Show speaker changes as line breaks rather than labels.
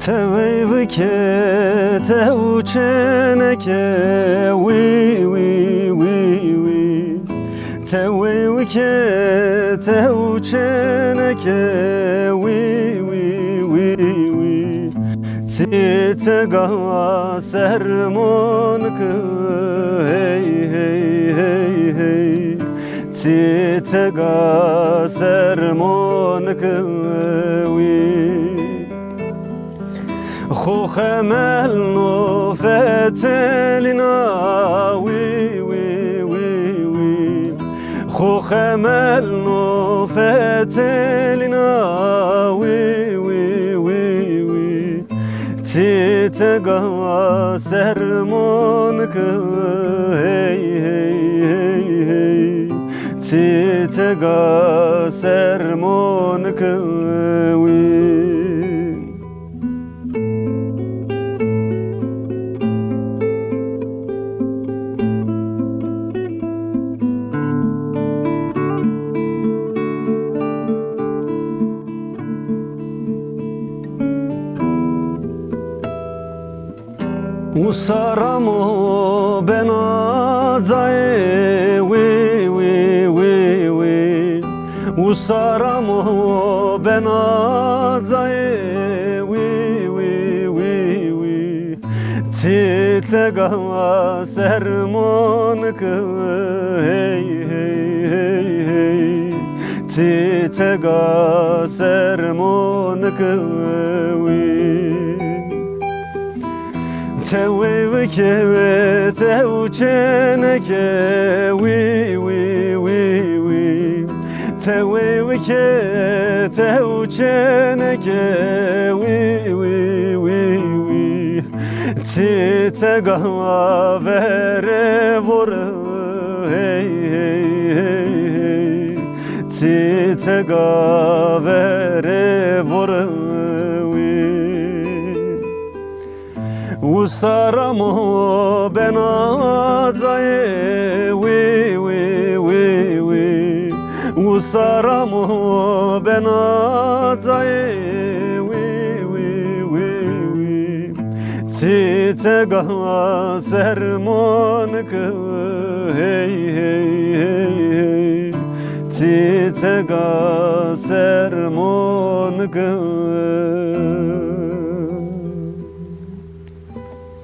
Tevevike teuçeneke wi wi wi wi Tevevike teuçeneke wi wi wi wi Titega sermonke hey hey hey hey Titega sermonke wi خو خمل نوفتلنا وي وي وي وي خو خمل نوفتلنا وي وي وي وي تيتقى سرمونك هي هي هي هي تيتقى سرمونك وي Usaramo benazae wi wi wi wi Usaramo benazae wi wi wi wi Titlega sermonke hey hey hey hey Titlega sermonke wi Tevevike teuçeneke wi wi wi wi Tevevike teuçeneke wi wi wi wi Titega vere vor hey hey hey hey Titega vere vor Usaramo benazae wi wi wi wi Usaramo benazae wi wi wi wi Titega sermonke hey hey hey hey Titega sermonke